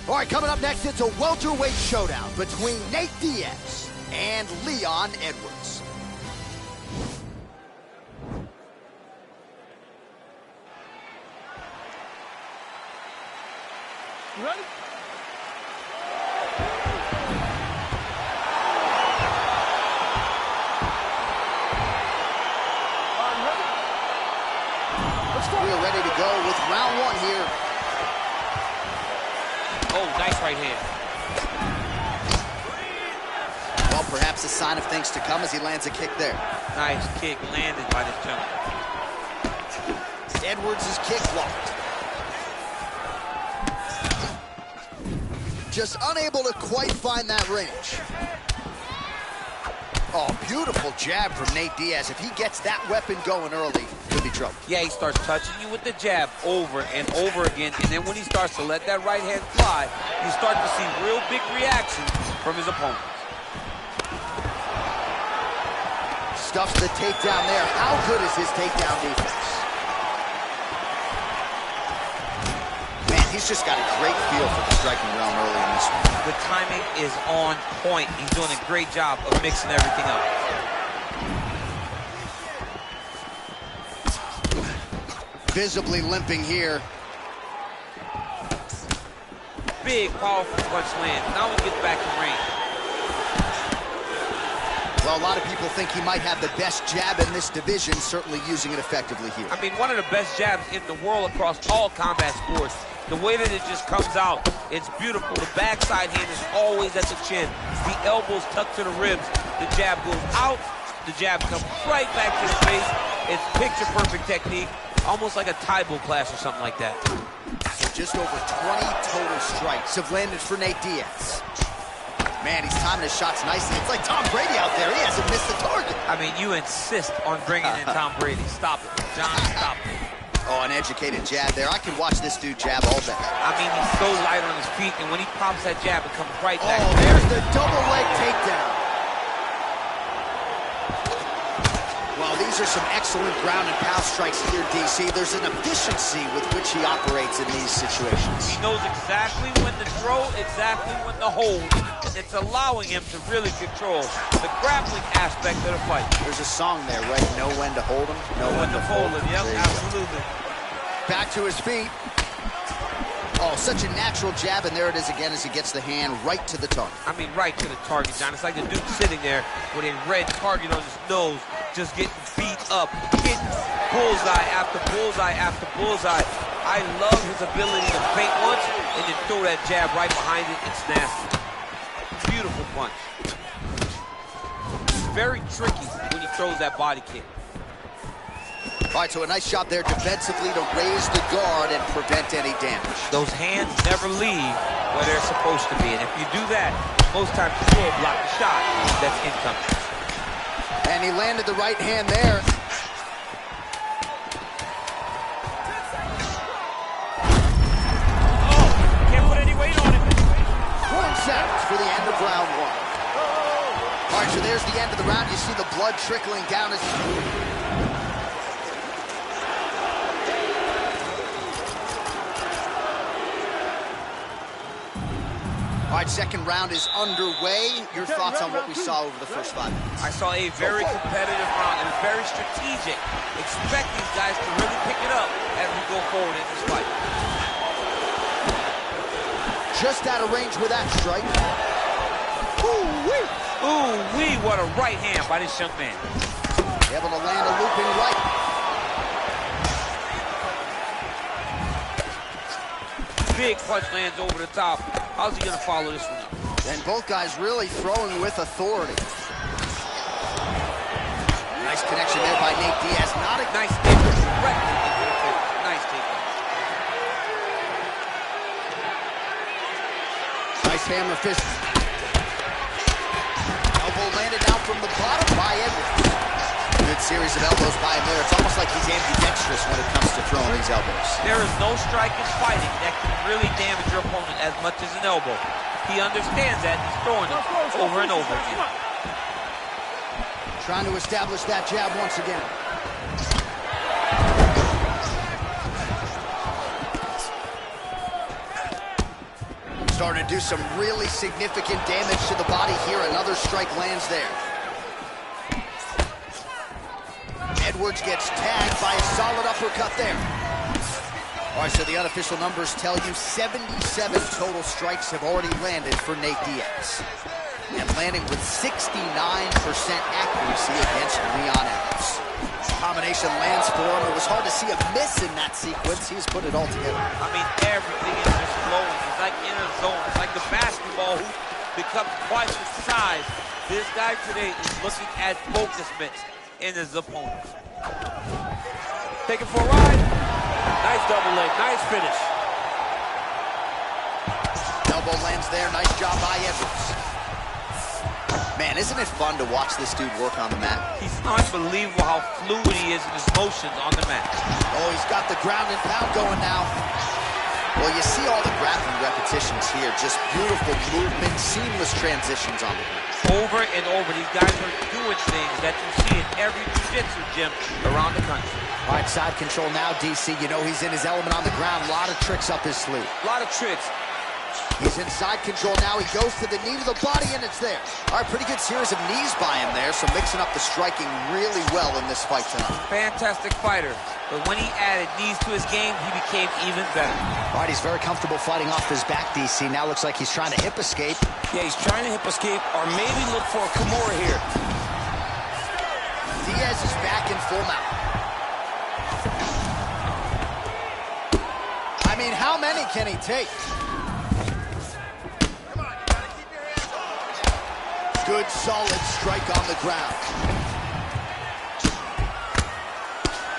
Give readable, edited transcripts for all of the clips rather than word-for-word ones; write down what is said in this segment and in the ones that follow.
All right, coming up next, it's a welterweight showdown between Nate Diaz and Leon Edwards. You ready? We are ready to go with round one here. Oh, nice right hand. Well, perhaps a sign of things to come as he lands a kick there. Nice kick landed by this gentleman. Edwards' kick blocked. Just unable to quite find that range. Oh, beautiful jab from Nate Diaz. If he gets that weapon going early, could be trouble. Yeah, he starts touching you with the jab over and over again, and then when he starts to let that right hand fly, you start to see real big reactions from his opponents. Stuffs the takedown there. How good is his takedown defense? Man, he's just got a great feel for the striking realm early in this one. The timing is on point. He's doing a great job of mixing everything up. Visibly limping here. Big, powerful punch lands. Now he gets back in range. Well, a lot of people think he might have the best jab in this division, certainly using it effectively here. I mean, one of the best jabs in the world across all combat sports. The way that it just comes out, it's beautiful. The backside hand is always at the chin. The elbows tucked to the ribs. The jab goes out. The jab comes right back to the face. It's picture-perfect technique, almost like a Taibo class or something like that. Just over 20 total strikes have landed for Nate Diaz. Man, he's timing his shots nicely. It's like Tom Brady out there. He hasn't missed the target. I mean, you insist on bringing in Tom Brady. Stop it. John, stop it. Oh, an educated jab there. I can watch this dude jab all day. I mean, he's so light on his feet, and when he pops that jab, it comes right back. Oh, there's the double leg takedown. Well, these are some excellent ground and pound strikes here, DC. There's an efficiency with which he operates in these situations. He knows exactly when to throw, exactly when to hold, and it's allowing him to really control the grappling aspect of the fight. There's a song there, right? Know when to hold him, know when to fold him. Yep, absolutely. Back to his feet. Oh, such a natural jab, and there it is again as he gets the hand right to the target. I mean, right to the target, John. It's like the dude sitting there with a red target on his nose, just getting beat up, getting bullseye after bullseye after bullseye. I love his ability to feint once and then throw that jab right behind it. It's nasty. Beautiful punch. Very tricky when he throws that body kick. All right, so a nice job there defensively to raise the guard and prevent any damage. Those hands never leave where they're supposed to be, and if you do that, most times you will block the shot that's incoming. And he landed the right hand there. Oh, can't put any weight on it. 1 second for the end of round one. All right, so there's the end of the round. You see the blood trickling down his... All right, second round is underway. Your thoughts on what we saw over the first 5 minutes? I saw a very competitive round. It was very strategic. Expect these guys to really pick it up as we go forward in this fight. Just out of range with that strike. Ooh-wee! Ooh-wee, what a right hand by this young man. Able to land a looping right. Big punch lands over the top. How's he gonna follow this one up? And both guys really throwing with authority. Nice connection there by Nate Diaz. Not a nice entry directly into the face. Nice takedown. Nice hammer fist. Elbow landed down from the bottom by Edwards. Good series of elbows by him there. It's almost like he's ambidextrous when it comes to throwing these elbows. There is no strike in fighting that can really damage your opponent as much as an elbow. He understands that. He's throwing them over and over again. Trying to establish that jab once again. Starting to do some really significant damage to the body here. Another strike lands there. Edwards gets tagged by a solid uppercut there. All right, so the unofficial numbers tell you 77 total strikes have already landed for Nate Diaz. And landing with 69% accuracy against Leon Edwards. Combination lands for him. It was hard to see a miss in that sequence. He's put it all together. I mean, everything is just flowing. It's like in a zone. It's like the basketball hoop becomes twice the size. This guy today is looking at focus mitts in his opponents. Taking for a ride. Nice double leg, nice finish. Elbow lands there, nice job by Edwards. Man, isn't it fun to watch this dude work on the mat? He's unbelievable how fluid he is in his motions on the mat. Oh, he's got the ground and pound going now. Well, you see all the grappling repetitions here. Just beautiful movement, seamless transitions on the mat. Over and over, these guys are doing things that you see in every jiu-jitsu gym around the country. All right, side control now, DC. You know he's in his element on the ground. A lot of tricks up his sleeve. A lot of tricks. He's in side control now. He goes to the knee to the body, and it's there. All right, pretty good series of knees by him there, so mixing up the striking really well in this fight tonight. Fantastic fighter, but when he added knees to his game, he became even better. All right, he's very comfortable fighting off his back, DC. Now looks like he's trying to hip escape. Yeah, he's trying to hip escape, or maybe look for a Kimura here. Diaz is back in full mount. I mean, how many can he take? Good, solid strike on the ground.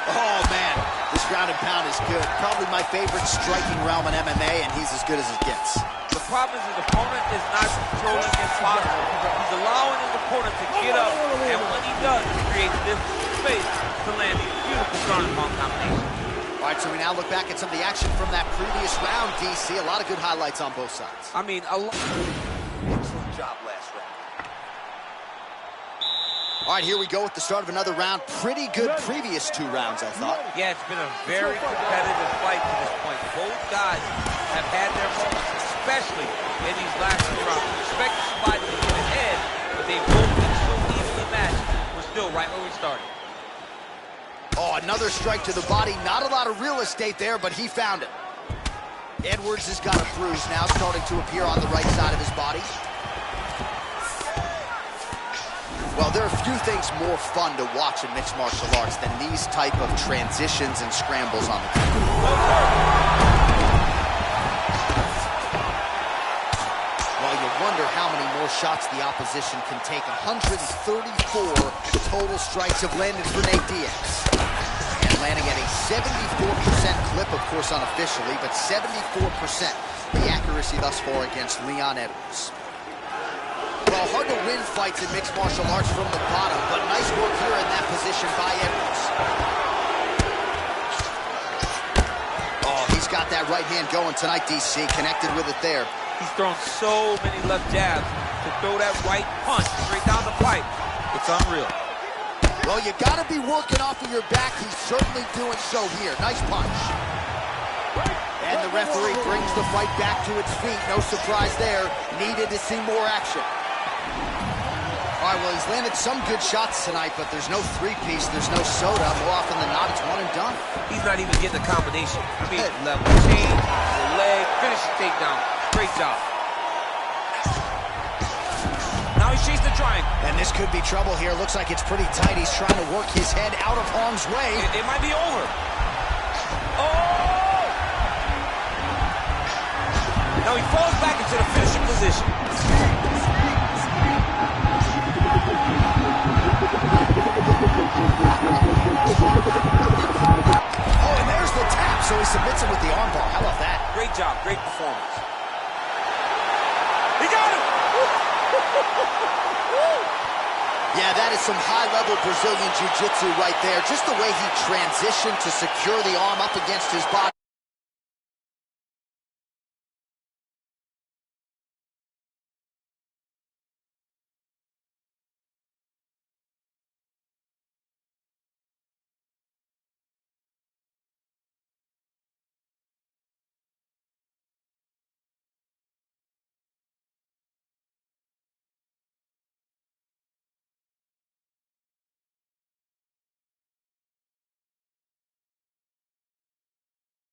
Oh, man, this ground and pound is good. Probably my favorite striking realm in MMA, and he's as good as it gets. The problem is his opponent is not controlling his posture. He's allowing his opponent to get up, and when he does, he creates this space to land these beautiful ground and pound combinations. All right, so we now look back at some of the action from that previous round, DC. A lot of good highlights on both sides. I mean, Excellent job last round. All right, here we go with the start of another round. Pretty good previous two rounds, I thought. yeah, it's been a very competitive fight to this point. Both guys have had their moments, especially in these last two rounds. We expected somebody to get ahead, but they both been so evenly matched. We're still right where we started. Oh, another strike to the body. Not a lot of real estate there, but he found it. Edwards has got a bruise now, starting to appear on the right side of his body. Well, there are a few things more fun to watch in mixed martial arts than these type of transitions and scrambles on the ground. Well, you wonder how many more shots the opposition can take. 134 total strikes have landed for Nate Diaz. And landing at a 74% clip, of course, unofficially, but 74% the accuracy thus far against Leon Edwards. Well, hard to win fights in mixed martial arts from the bottom, but nice work here in that position by Edwards. Oh, he's got that right hand going tonight, DC. Connected with it there. He's thrown so many left jabs to throw that right punch straight down the pipe. It's unreal. Well, you got to be working off of your back. He's certainly doing so here. Nice punch. And the referee brings the fight back to its feet. No surprise there. Needed to see more action. All right, well, he's landed some good shots tonight, but there's no three-piece, there's no soda. More often than not, it's one and done. He's not even getting a combination. I mean, level change, the leg, finish the takedown. Great job. Now he's chasing the triangle. And this could be trouble here. Looks like it's pretty tight. He's trying to work his head out of harm's way. It might be over. Oh! Now he falls back into the finishing position. Oh, and there's the tap, so he submits him with the armbar. How about that? Great job, great performance. He got him! Yeah, that is some high-level Brazilian jiu-jitsu right there. Just the way he transitioned to secure the arm up against his body.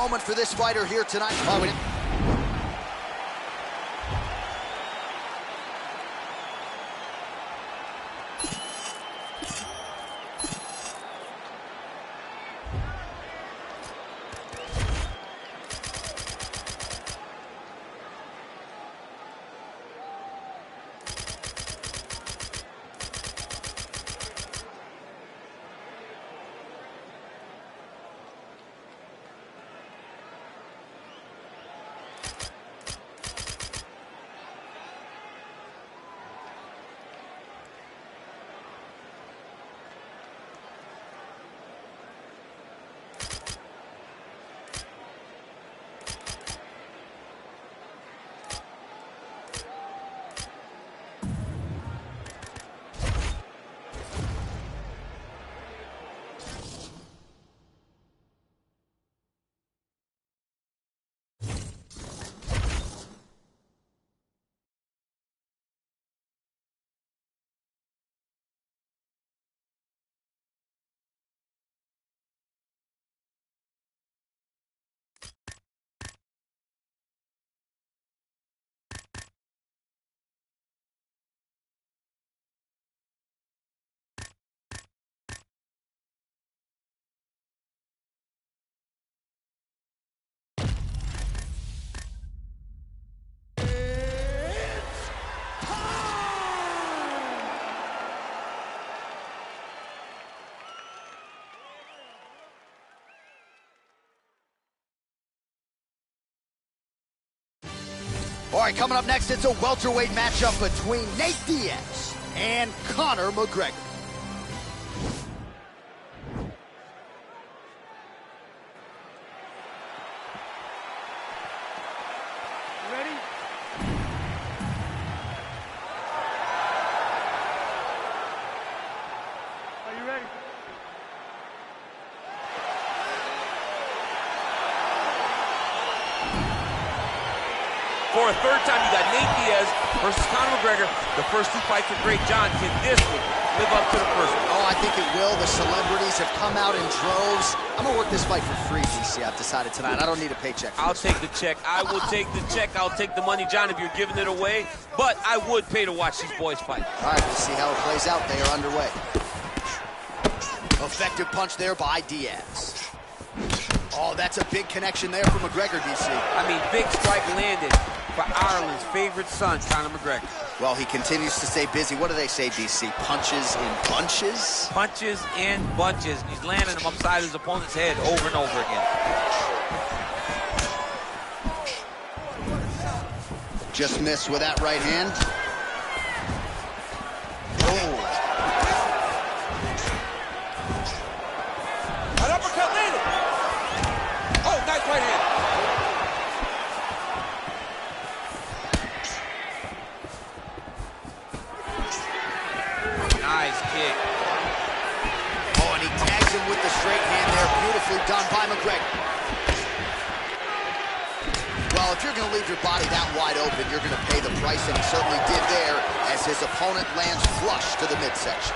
Moment for this fighter here tonight. All right, coming up next, it's a welterweight matchup between Nate Diaz and Conor McGregor. Ready? Are you ready? For a third time, you got Nate Diaz versus Conor McGregor. The first two fights were great. John, can this one live up to the first one? Oh, I think it will. The celebrities have come out in droves. I'm going to work this fight for free, DC. I've decided tonight. I don't need a paycheck. I'll take the check. I will take the check. I'll take the money, John, if you're giving it away. But I would pay to watch these boys fight. All right, we'll see how it plays out. They are underway. Effective punch there by Diaz. Oh, that's a big connection there for McGregor, DC. I mean, big strike landed for Ireland's favorite son, Conor McGregor. Well, he continues to stay busy. What do they say, DC? Punches in bunches? Punches in bunches. He's landing them upside his opponent's head over and over again. Just missed with that right hand. Oh. An uppercut landed. Oh, nice right hand. Nice kick. Oh, and he tags him with the straight hand there. Beautifully done by McGregor. Well, if you're going to leave your body that wide open, you're going to pay the price, and he certainly did there as his opponent lands flush to the midsection.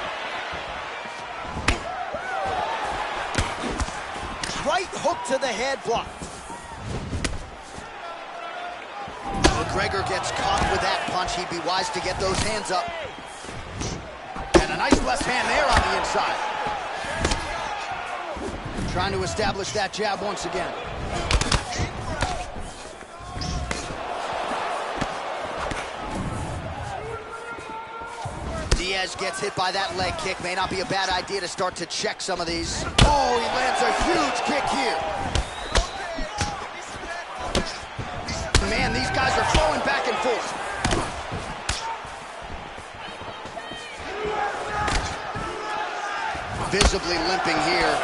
Right hook to the head, blocked. McGregor gets caught with that punch. He'd be wise to get those hands up. And a nice left hand there on the inside. Trying to establish that jab once again. Diaz gets hit by that leg kick. May not be a bad idea to start to check some of these. Oh, he lands a huge kick here. Man, these guys are throwing back and forth. Visibly limping here.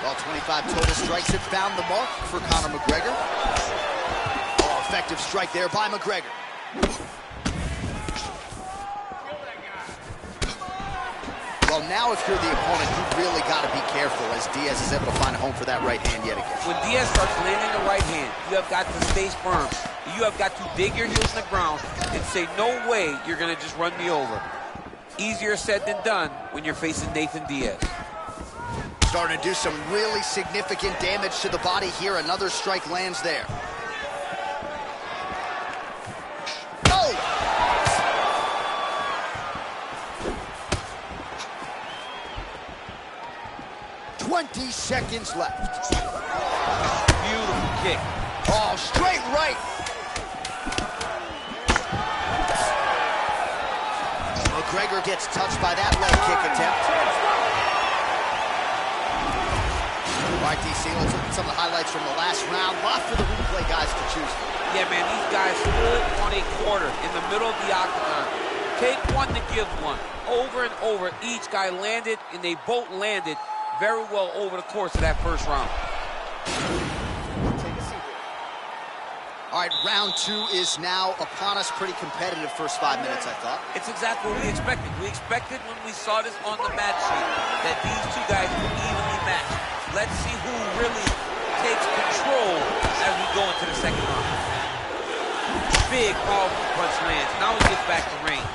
Well, 25 total strikes have found the mark for Conor McGregor. Oh, effective strike there by McGregor. Well, now if you're the opponent, you've really got to be careful as Diaz is able to find a home for that right hand yet again. When Diaz starts landing the right hand, you have got to stay firm. You have got to dig your heels in the ground and say, no way you're going to just run me over. Easier said than done when you're facing Nathan Diaz. Starting to do some really significant damage to the body here. Another strike lands there. Oh! 20 seconds left. Beautiful kick. Oh, straight right. McGregor gets touched by that leg kick attempt. All right, DC, let's look at some of the highlights from the last round. Lot for the replay guys to choose from. Yeah, man, these guys stood on a quarter in the middle of the octagon. Take one to give one. Over and over, each guy landed, and they both landed very well over the course of that first round. Take a seat here. All right, round two is now upon us. Pretty competitive first 5 minutes, I thought. It's exactly what we expected. We expected when we saw this on the match sheet that these two guys would evenly match. Let's see who really takes control as we go into the second round. Big, powerful punch lands. Now he gets back to range.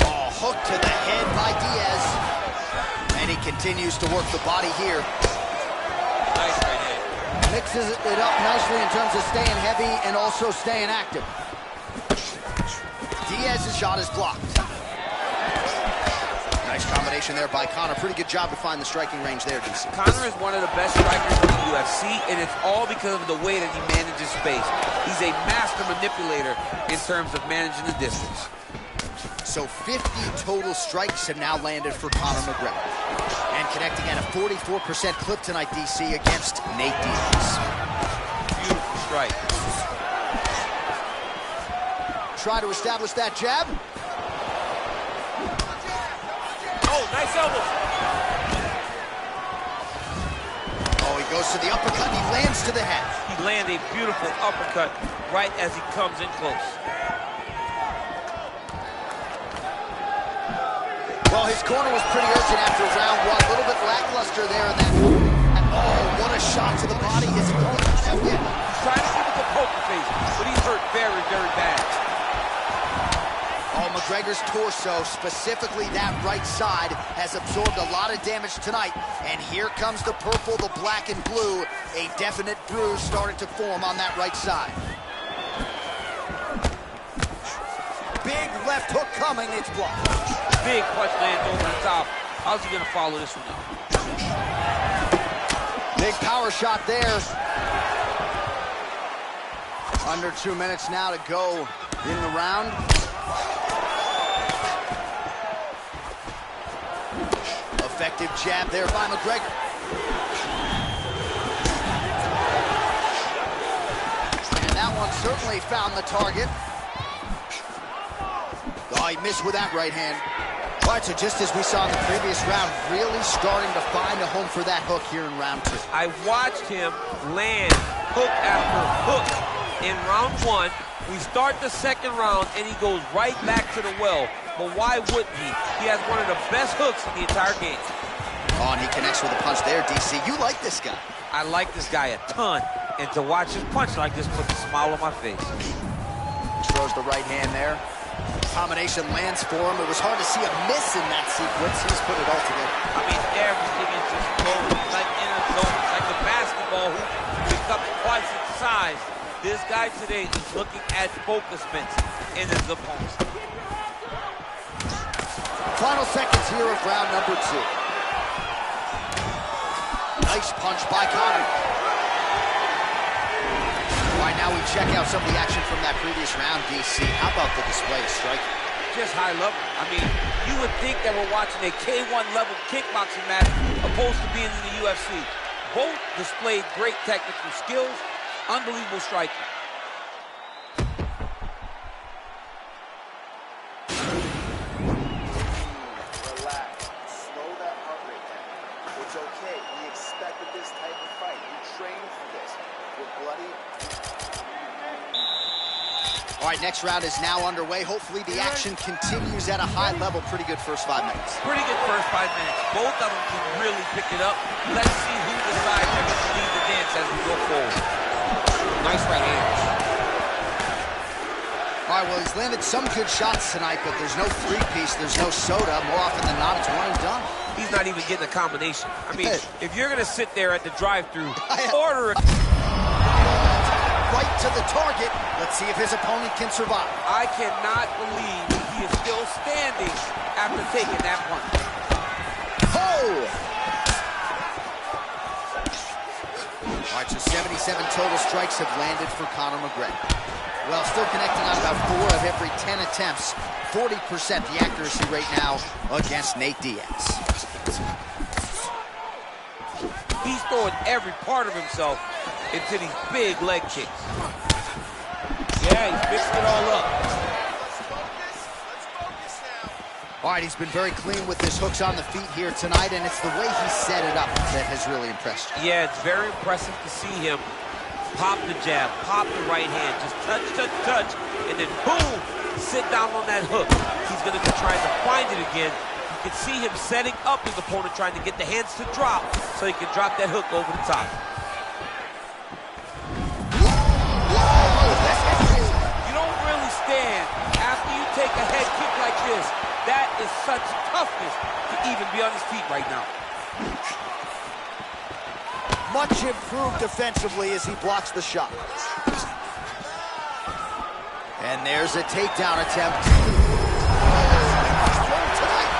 Oh, hook to the head by Diaz. And he continues to work the body here. Nice right hand. Mixes it up nicely in terms of staying heavy and also staying active. Diaz's shot is blocked. Nice combination there by Conor. Pretty good job to find the striking range there, DC. Conor is one of the best strikers in the UFC, and it's all because of the way that he manages space. He's a master manipulator in terms of managing the distance. So 50 total strikes have now landed for Conor McGregor. And connecting at a 44% clip tonight, DC, against Nate Diaz. Beautiful strike. Try to establish that jab. Oh, nice elbow. Oh, he goes to the uppercut and he lands to the head. He landed a beautiful uppercut right as he comes in close. Well, his corner was pretty urgent after round one. A little bit lackluster there. And then, oh, what a shot to the body. His opponent. He's trying to give it the poker face, but he's hurt very, very bad. Oh, McGregor's torso, specifically that right side, has absorbed a lot of damage tonight. And here comes the purple, the black, and blue. A definite bruise starting to form on that right side. Big left hook coming, it's blocked. Big punch lands over the top. How's he going to follow this one up? Big power shot there. Under 2 minutes now to go in the round. Effective jab there by McGregor. And that one certainly found the target. Oh, he missed with that right hand. All right, so just as we saw in the previous round, really starting to find a home for that hook here in round two. I watched him land hook after hook in round one. We start the second round, and he goes right back to the well. But why wouldn't he? He has one of the best hooks in the entire game. Oh, and he connects with a punch there, DC. You like this guy. I like this guy a ton. And to watch his punch like this puts a smile on my face. Throws the right hand there. Combination lands for him. It was hard to see a miss in that sequence. He's put it all together. I mean, everything is just flowing. It's like in a zone. It's like a basketball hoop becomes twice its size. This guy today is looking at focus mints in his opponent. Final seconds here of round number two. Nice punch by Conor. All right, now we check out some of the action from that previous round, DC. How about the display of striking? Just high level. I mean, you would think that we're watching a K1 level kickboxing match opposed to being in the UFC. Both displayed great technical skills, unbelievable striking. Relax. Slow that heart rate down. It's okay. We expected this type of fight. We trained for this. We're bloody. All right, next round is now underway. Hopefully the action continues at a high level. Pretty good first 5 minutes. Pretty good first 5 minutes. Both of them can really pick it up. Let's see who decides they're going to lead the dance as we go forward. Nice right hand. All All right, well, he's landed some good shots tonight, but there's no three-piece, there's no soda. More often than not, it's one and done. He's not even getting a combination. I mean, if you're going to sit there at the drive-thru, order a... Right to the target. Let's see if his opponent can survive. I cannot believe he is still standing after taking that punch. Oh! All right, so 77 total strikes have landed for Conor McGregor. Well, still connecting on about 4 of every 10 attempts. 40% the accuracy rate now against Nate Diaz. He's throwing every part of himself into these big leg kicks. Yeah, he's mixed it all up. All right, he's been very clean with his hooks on the feet here tonight, and it's the way he set it up that has really impressed you. Yeah, it's very impressive to see him pop the jab, pop the right hand, just touch, touch, touch, and then boom, sit down on that hook. He's going to be trying to find it again. You can see him setting up his opponent, trying to get the hands to drop so he can drop that hook over the top. You don't really stand after you take a head kick like this. That is such toughness to even be on his feet right now. Much improved defensively as he blocks the shot. And there's a takedown attempt.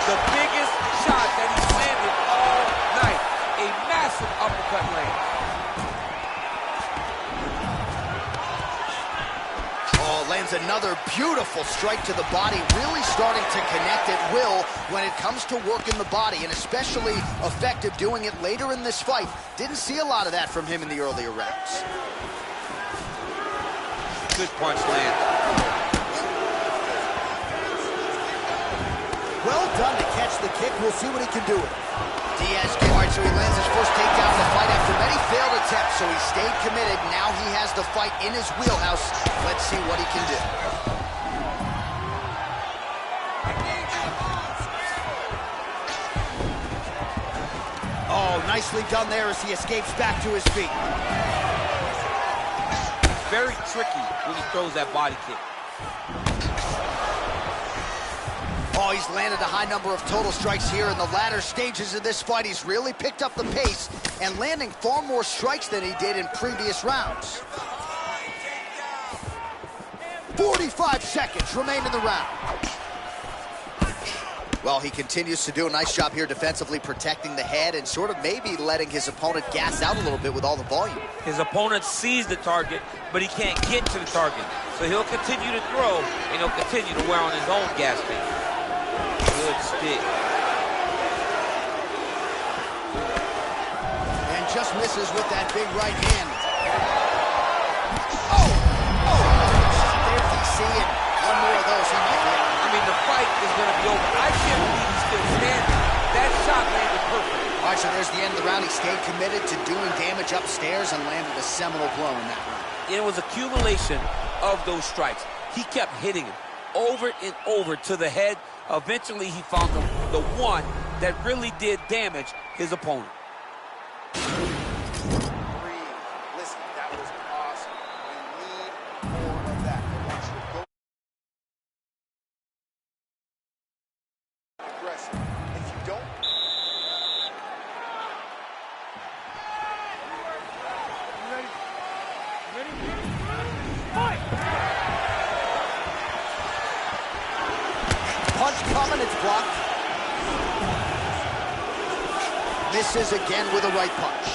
The biggest shot that he's landed all night. A massive uppercut land. Oh, lands another beautiful strike to the body, really starting to connect at will when it comes to working the body, and especially effective doing it later in this fight. Didn't see a lot of that from him in the earlier rounds. Good punch land. Well done to catch the kick. We'll see what he can do with it. Diaz, all right, so he lands his first takedown of the fight after many failed attempts, so he stayed committed. Now he has the fight in his wheelhouse. Let's see what he can do. Oh, nicely done there as he escapes back to his feet. Very tricky when he throws that body kick. Oh, he's landed a high number of total strikes here in the latter stages of this fight. He's really picked up the pace and landing far more strikes than he did in previous rounds. 45 seconds remain in the round. Well, he continues to do a nice job here defensively, protecting the head and sort of maybe letting his opponent gas out a little bit with all the volume. His opponent sees the target, but he can't get to the target. So he'll continue to throw, and he'll continue to wear on his own gas tank. Good stick. And just misses with that big right hand. Oh! There's DC, and one more of those he might be out. I mean, the fight is going to be over. I can't believe he's still standing. That shot landed perfect. All right, so there's the end of the round. He stayed committed to doing damage upstairs and landed a seminal blow in that round. It was accumulation of those strikes. He kept hitting him over and over to the head. Eventually, he found the one that really did damage his opponent. Listen, that was awesome. We need more of that. I want you to go aggressive. If you don't... Ready? Fight! Punch coming, it's blocked. Misses again with a right punch.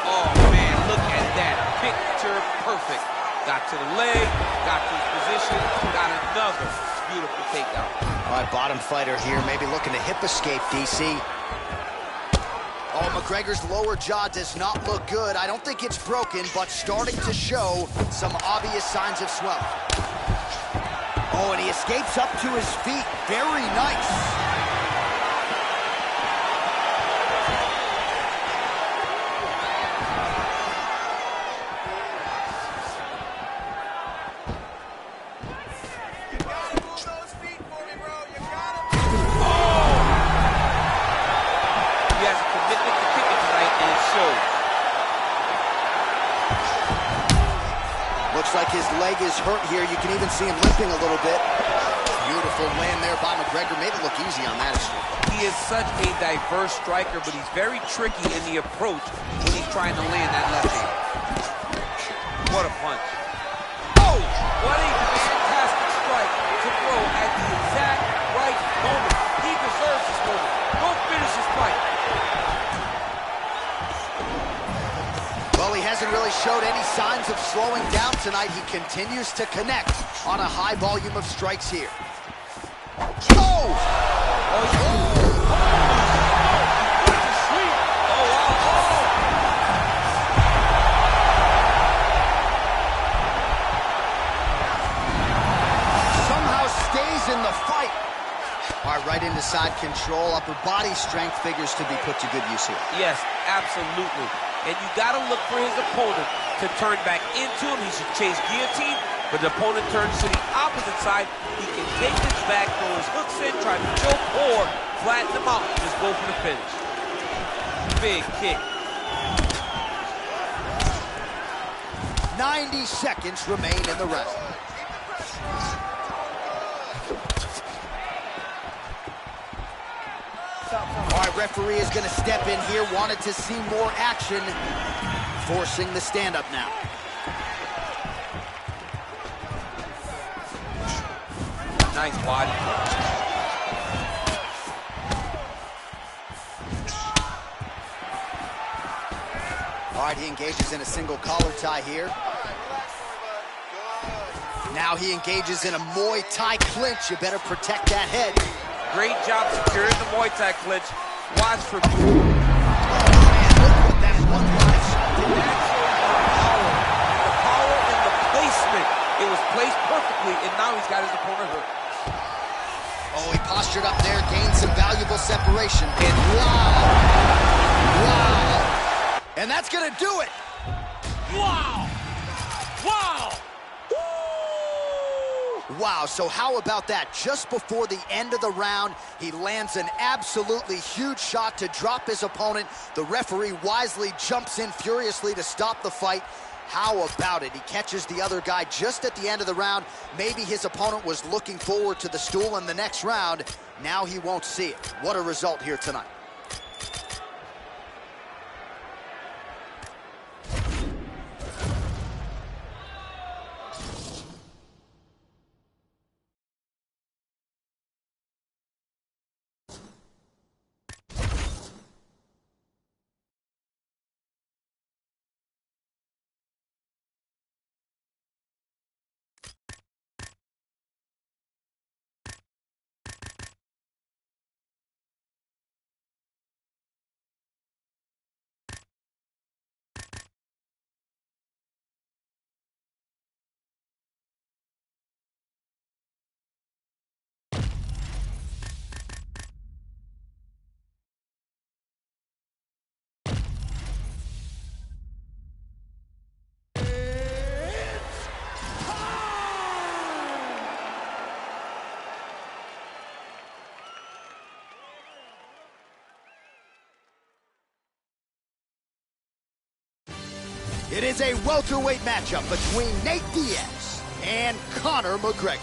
Oh, man, look at that. Picture perfect. Got to the leg, got to his position, got another beautiful takedown. All right, bottom fighter here, maybe looking to hip escape, DC. Oh, McGregor's lower jaw does not look good. I don't think it's broken, but starting to show some obvious signs of swelling. Oh, and he escapes up to his feet. Very nice. Looks like his leg is hurt here. You can even see him limping a little bit. Beautiful land there by McGregor. Made it look easy on that issue. He is such a diverse striker, but he's very tricky in the approach when he's trying to land that left hand. What a punch. Oh! What a fantastic strike to throw at the exact right moment. He deserves this moment. Go finish his fight. Well, he hasn't really showed any signs of slowing down tonight. He continues to connect on a high volume of strikes here. Oh! Somehow stays in the fight. All right, right into side control. Upper body strength figures to be put to good use here. Yes, absolutely. And you got to look for his opponent to turn back into him. He should chase guillotine, but the opponent turns to the opposite side. He can take his back, throw his hooks in, try to choke, or flatten him out. Just go for the finish. Big kick. 90 seconds remain in the round. All right, referee is going to step in here. Wanted to see more action. Forcing the stand-up now. Nice body. All right, he engages in a single collar tie here. Now he engages in a Muay Thai clinch. You better protect that head. Great job securing the Muay Thai clinch. Watch for... Oh, man, look what that one body shot did. That shows the power and the placement. It was placed perfectly, and now he's got his opponent hurt. Oh, he postured up there, gained some valuable separation. And wow! Wow! And that's gonna do it! Wow! Wow! Wow, so how about that? Just before the end of the round, he lands an absolutely huge shot to drop his opponent. The referee wisely jumps in furiously to stop the fight. How about it? He catches the other guy just at the end of the round. Maybe his opponent was looking forward to the stool in the next round. Now he won't see it. What a result here tonight. It is a welterweight matchup between Nate Diaz and Conor McGregor.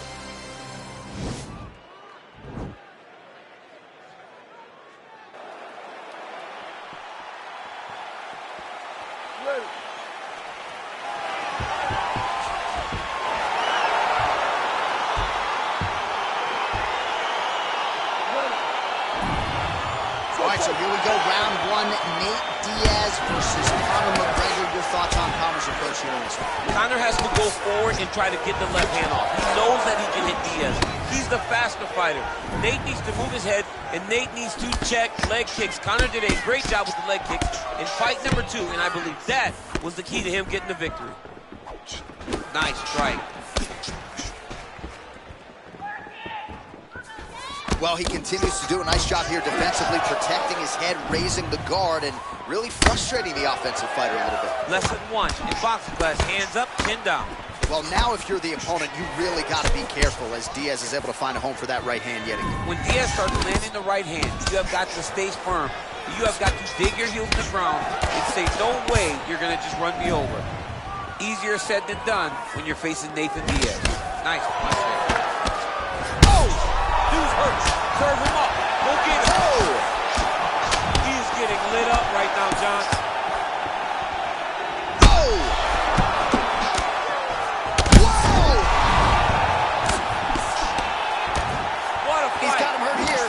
All right, so here we go, round one, Nate Diaz versus Conor McGregor. Your thoughts on Conor's approach here in this one? Conor has to go forward and try to get the left hand off. He knows that he can hit Diaz. He's the faster fighter. Nate needs to move his head, and Nate needs to check leg kicks. Conor did a great job with the leg kicks in fight number 2, and I believe that was the key to him getting the victory. Nice strike. Well, he continues to do a nice job here defensively, protecting his head, raising the guard, and really frustrating the offensive fighter a little bit. Lesson 1 in boxing class, hands up, chin down. Well, now if you're the opponent, you really got to be careful as Diaz is able to find a home for that right hand yet again. When Diaz starts landing the right hand, you have got to stay firm. You have got to dig your heels in the ground and say, no way you're going to just run me over. Easier said than done when you're facing Nathan Diaz. Nice punch there. Oh! Dude's hurt. Serve him up. Go get him. Oh! He is getting lit up right now, John. Oh! Whoa! What a fight. He's got him hurt here.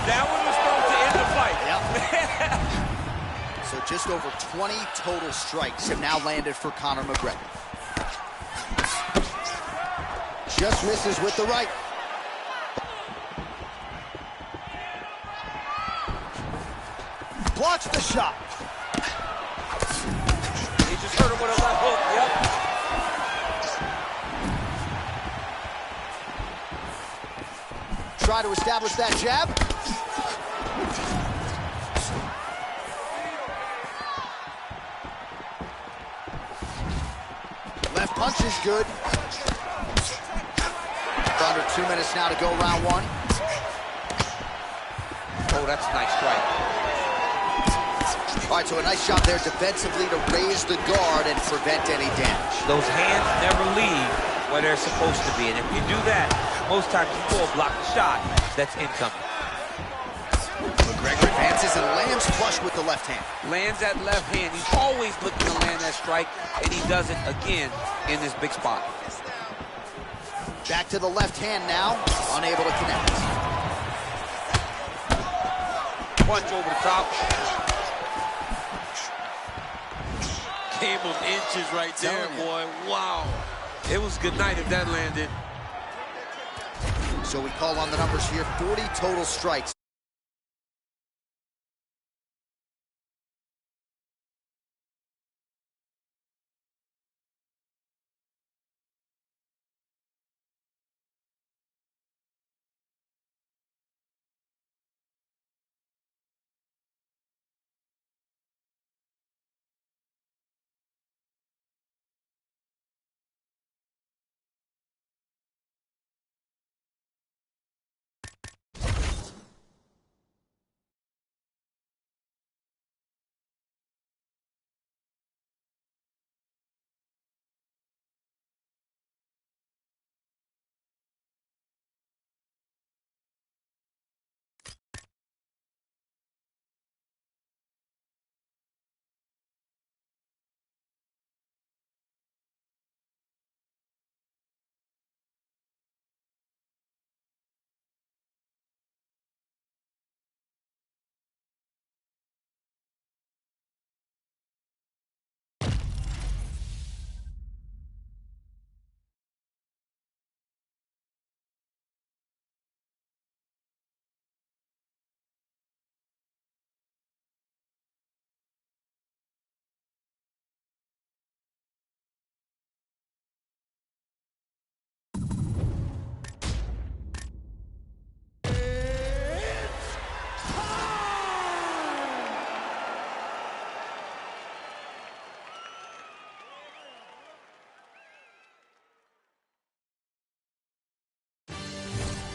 That one was thrown to end the fight. Yep. So just over 20 total strikes have now landed for Conor McGregor. Just misses with the right. Blocks the shot. He just hurt him with a left hook. Yep. Try to establish that jab. Left punch is good. Under 2 minutes now to go, round one. Oh, that's a nice strike. All right, so a nice job there defensively to raise the guard and prevent any damage. Those hands never leave where they're supposed to be. And if you do that, most times you will block the shot that's incoming. McGregor advances and lands flush with the left hand. Lands that left hand. He's always looking to land that strike, and he does it again in this big spot. Back to the left hand now, unable to connect. Punch over the top. Game of inches right there, boy. Wow. It was good night if that landed. So we call on the numbers here, 40 total strikes.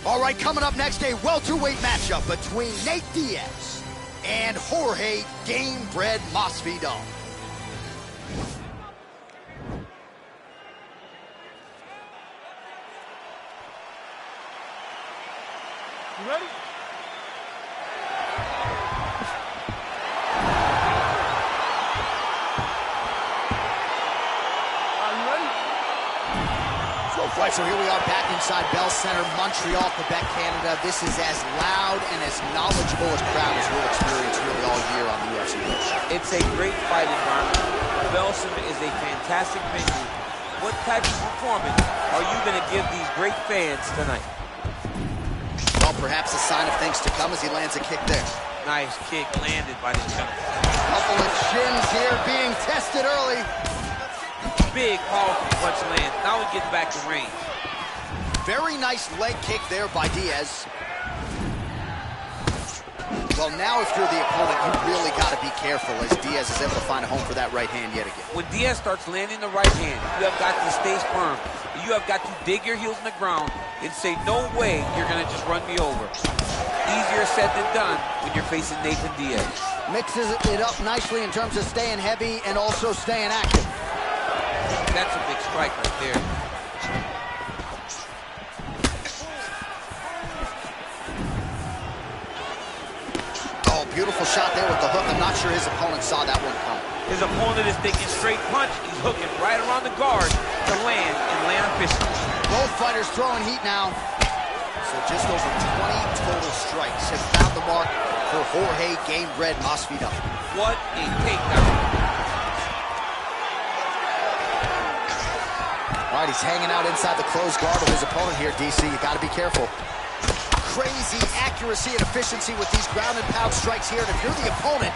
All right, coming up next, a welterweight matchup between Nate Diaz and Jorge Gamebred Masvidal. You ready? Right, so here we are back inside Bell Center, Montreal, Quebec, Canada. This is as loud and as knowledgeable a crowd as we'll experience really all year on the UFC. It's a great fight environment. Bell Center is a fantastic venue. What type of performance are you going to give these great fans tonight? Well, perhaps a sign of things to come as he lands a kick there. Nice kick landed by the gentleman. Couple of shins here being tested early. Big, powerful punch land. Now we get back to range. Very nice leg kick there by Diaz. Well, now if you're the opponent, you really got to be careful as Diaz is able to find a home for that right hand yet again. When Diaz starts landing the right hand, you have got to stay firm. You have got to dig your heels in the ground and say, no way you're going to just run me over. Easier said than done when you're facing Nathan Diaz. Mixes it up nicely in terms of staying heavy and also staying active. That's a big strike right there. Oh, beautiful shot there with the hook. I'm not sure his opponent saw that one coming. His opponent is thinking straight punch. He's hooking right around the guard to land and land efficiently. Both fighters throwing heat now. So just over 20 total strikes have found the mark for Jorge Gamebred Masvidal. What a takedown. All right, he's hanging out inside the closed guard of his opponent here, DC. You got to be careful. Crazy accuracy and efficiency with these ground and pound strikes here. And if you're the opponent,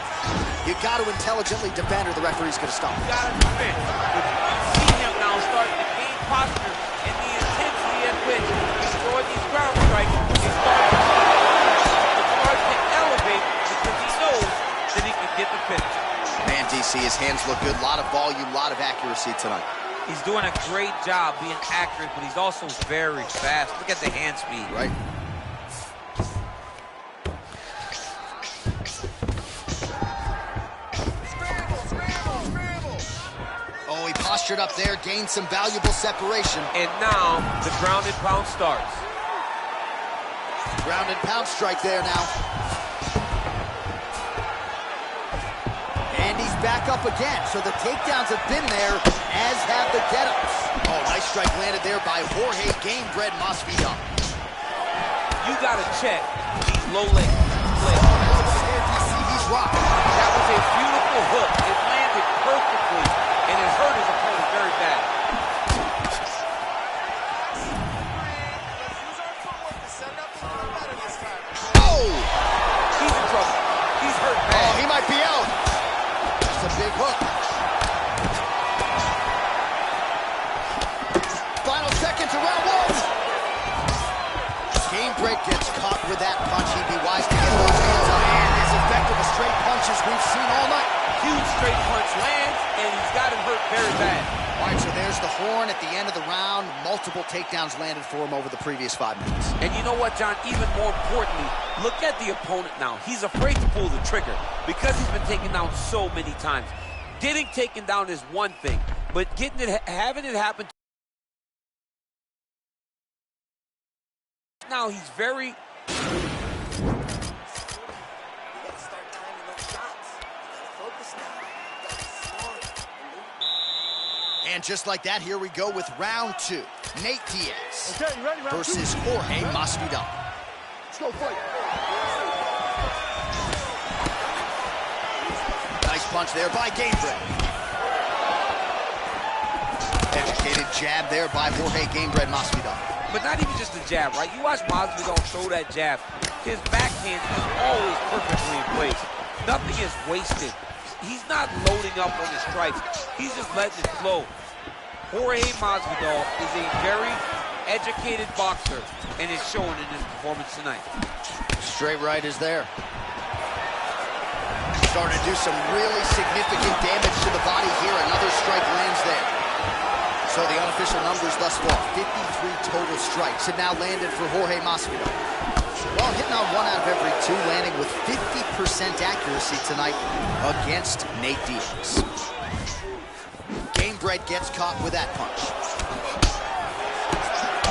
you got to intelligently defend or the referee's going to stop. You got to defend. But you see him now starting to gain posture and the intensity at which he's throwing these ground strikes. He's starting to elevate because he knows that he can get the finish. Man, DC, his hands look good. A lot of volume, a lot of accuracy tonight. He's doing a great job being accurate, but he's also very fast. Look at the hand speed. Right. Oh, he postured up there, gained some valuable separation. And now the ground and pound starts. Ground and pound strike there now. And he's back up again. So the takedowns have been there, as have the get-ups. Oh, nice strike landed there by Jorge Gamebred Masvidal. You got to check these low leg. He's rocking. That was a beautiful hook. It landed perfectly, and it hurt his opponent very bad. Oh! He's in trouble. He's hurt bad. Oh, he might be out. That's a big hook. Final seconds of round one. Gamebred gets caught with that punch. He'd be wise to get those hands up. And as effective a straight punch as we've seen all night. Huge straight punch lands, and he's got him hurt very bad. All right, so there's the horn at the end of the round. Multiple takedowns landed for him over the previous 5 minutes. And you know what, John? Even more importantly, look at the opponent now. He's afraid to pull the trigger because he's been taken down so many times. Getting taken down is one thing, but having it happen now, he's very... And just like that, here we go with round 2. Nate Diaz versus two. Jorge Masvidal. Let's go fight. Nice punch there by Gamebred. Educated jab there by Jorge Gamebred Masvidal. But not even just the jab, right? You watch Masvidal throw that jab. His backhand is always perfectly in place. Nothing is wasted. He's not loading up on his strikes. He's just letting it flow. Jorge Masvidal is a very educated boxer, and it's showing in his performance tonight. Straight right is there. Starting to do some really significant damage to the body here. Another strike lands there. So the unofficial numbers thus far, 53 total strikes have now landed for Jorge Masvidal. Well, hitting on 1 out of every 2, landing with 50% accuracy tonight against Nate Diaz. Gamebred gets caught with that punch.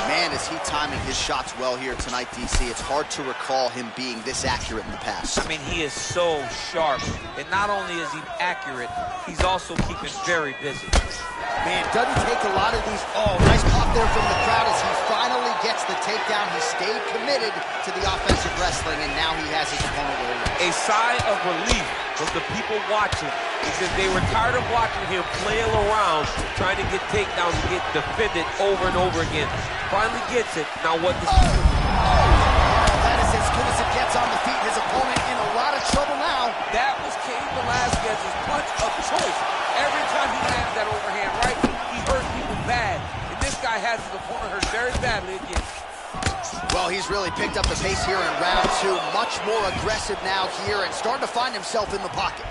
Man, is he timing his shots well here tonight, DC. It's hard to recall him being this accurate in the past. I mean, he is so sharp. And not only is he accurate, he's also keeping very busy. Man, doesn't take a lot of these. Oh, nice pop there from the crowd as he finally gets the takedown. He stayed committed to the offensive wrestling, and now he has his opponent where he is. A sigh of relief from the people watching because they were tired of watching him flail around trying to get takedowns and get defended over and over again. Finally gets it. Now what does he do? That is as good as it gets on the feet. His opponent in a lot of trouble now. That was Cain Velasquez's punch of choice. Every time he lands that overhand right, he hurts people bad. And this guy has his opponent hurt very badly again. Well, he's really picked up the pace here in round 2. Much more aggressive now here and starting to find himself in the pocket.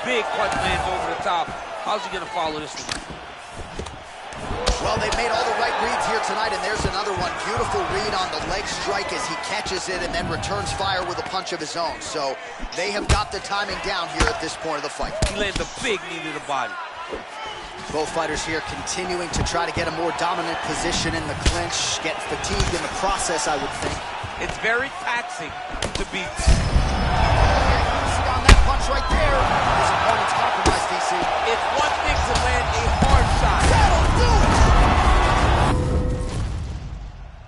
Big punch lands over the top. How's he going to follow this one? Well, they've made all the right reads here tonight, and there's another one. Beautiful read on the leg strike as he catches it and then returns fire with a punch of his own. So they have got the timing down here at this point of the fight. He lands a big knee to the body. Both fighters here continuing to try to get a more dominant position in the clinch, getting fatigued in the process, I would think. It's very taxing to be